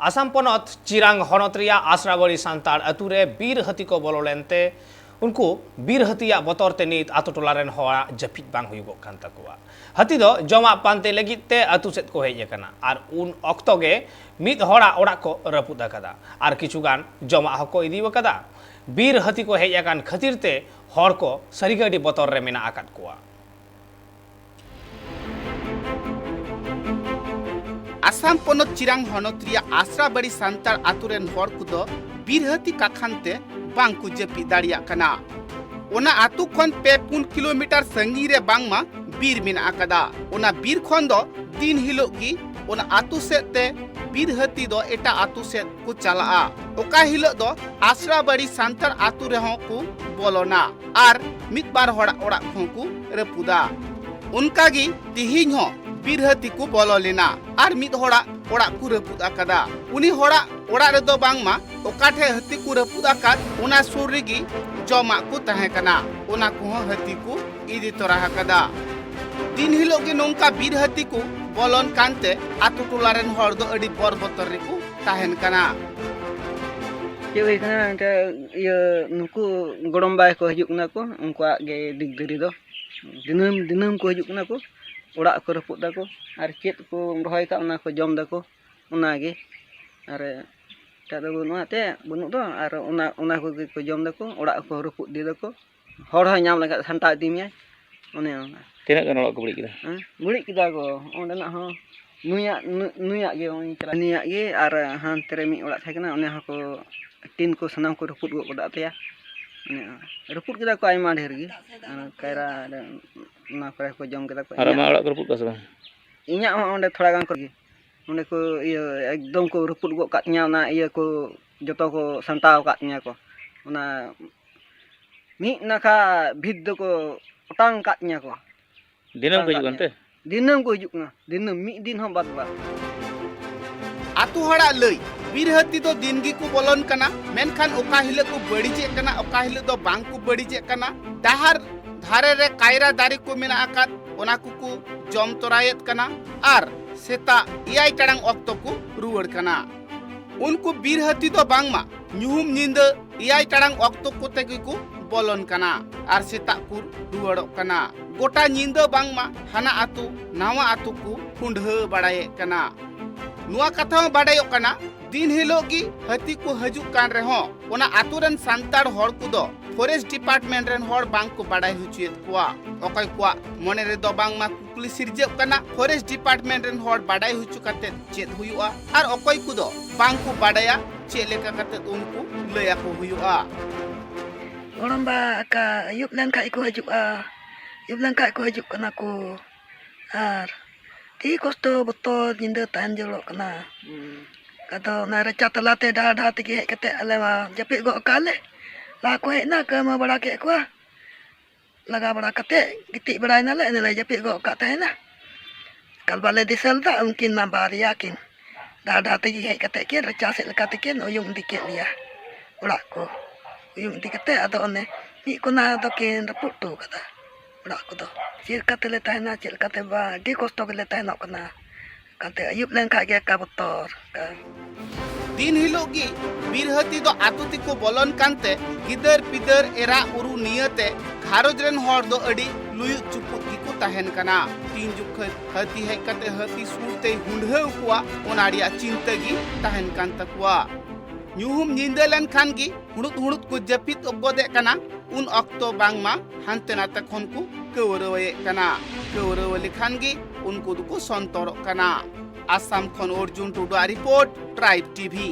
आसाम पनत चिरांग हनत रिया आसराबड़ी सांताड़ अतु रे बीर हाथी को बोलो लेनते उनको बीर हाथिया बतर ते नीत आतो टोला रेन हवा जपित बांग हुयुगो कान तकुआ हाथी दो जमा पानते लगित ते अतु सेत को हेज अकना आर उन अक्तो गे मिद हड़ा ओड़ा को रपुद अकदा आर किछुगान जमा हको इदी वकदा बीर हाथी को हेज अकान खातिर ते हड़ को सरिगडी बतर रे मेना आकाद कुआ आसाम पनत चिरांग हनत रिया आसराबड़ी सांताड़ आतुरेन हर कुदो बीर हाथी काखानते बांग जपी दाड़िया कना ओना आतु खन 2-3 किलोमीटर संगी रे बांगमा बीर मेना आकदा ओना बीर खन दो दिन हिलो की ओना आतु सेते बीर हाथी दो एटा आतु सेत को चलाआ ओका हिलो दो आसराबड़ी सांताड़ आतु रे हों को बोलोना आर मिद बार हड़ा ओड़ा खन को रपुदा उनका गी तिहिन हो बीर हाथी को बोलो लेना आर मिद हड़ा ओड़ा को रपुद आकदा उनी हड़ा ओड़ा रे दो बांगमा ओकाठे हाथी को रपुद आकाद ओना सुर रेगी जमा को तहे कना ओना को हाथी को इदी तोरा आकदा दिन हिलो गे नोंका बीर हाथी को बोलन कानते आतु टोला रेन हड़ दो अडी बर बतर रे को ताहेन कना ये kana iya nuku gorong bay ko hijuk na ko unka ge digdiri do dinam ko hijuk na ko orak ko reput da ko ar chet ko rohoi ka ona ko jom da ko ona ge ar ta do no te bunu do ar ona ko jom da ko orak ko reput di da ko hor ha nyam laga santa timnya one ona Tinaga kan orak ko beli kita. Beli kita ko onde na ho nuyak ge oni kala nuyak ge ar han teremi orak thai kana one ha ko tin ko sanam ko reput go kodak te ya reput kita ko aima dher gi kaira na kore ko jom kita ko Ara ma orak ko reput ka sa. Inya onde thoda gan ko gi onde ko iya ekdom ko reput go katnya na iya ko joto ko santaw katnya ko ona mi naka bid ko otang katnya ko Dinam ko hijuk te. dinam ko hijuk na dinam mi din hom bat bat आतु हड़ा लई बीर हाथी दो दिन गी को बोलन कना मेनखान ओका हिले को बड़ीजे कना ओका हिले दो बांग को बड़ीजे कना दाहर धारे रे कायरा दारी को मेना आकात ओना को जम तोरायत कना आर सेता इयाय टांग ऑक्तो को रुवड़ कना उनको बीर हाथी दो बांगमा न्यूहुम निंद इयाय टांग ऑक्तो को तेगी को बोलन कना आर सेता को रुवड़ो कना गोटा निंद बांगमा हाना आतु नावा आतु को हुंढ बड़ाये कना नुआ कथा बाडायो कना दिन हिलोगी हाथी को हजुक कान रे हो ओना आतुरन सांताड़ हड़ को दो फॉरेस्ट डिपार्टमेंट रेन हड़ बांग को बाडाय हुचुएत कोआ ओकय कोआ मने रे दो बांग मा कुकली सिरजेब कना फॉरेस्ट डिपार्टमेंट रेन हड़ बाडाय हुचु काते चेत हुयुआ आर ओकय को दो बांग को बाडाया चे लेका काते उनको लया को हुयुआ orang ba ka yup lan kai ko hajuk kana ko ar ti kosto botol jinda tan jolo kana kata na raca telate dah tigi hek kate ale ma japit go kale la ko hek na ke ma bala ke ko laga bala kate gitik berai na le ne japit go ka ta na kal bale disel ta mungkin ma bari yakin dah tigi hek kate ke raca sel kate ke oyung dikit dia urak ko oyung dikate ado ne mi ko na do ke raput tu kata urak ko do Cirkate le tahena cirkate ba di kosto ke le tahena kana kate ayub len ka ge ka botor ka दिन हिलोगी बीर हाथी दो आतुति को बोलन कानते गिदर पिदर era उरु नियते घारोज rain हर दो अडी Luyu चुपुत की को ताहेन कना तीन जुख हाथी है कते हाथी सुरते हुंढे कुआ ओनाडिया चिंतगी ताहेन कान तकुआ न्यूहुम निंदलन खानगी हुड़ुत को जपित ओगोदे कना उन अक्तो बांगमा हानते नाते खन को कवरवे कना कवरवे खानगी उनको दुको संतोर कना आसाम खन अर्जुन टुडा रिपोर्ट ट्राइब टीवी।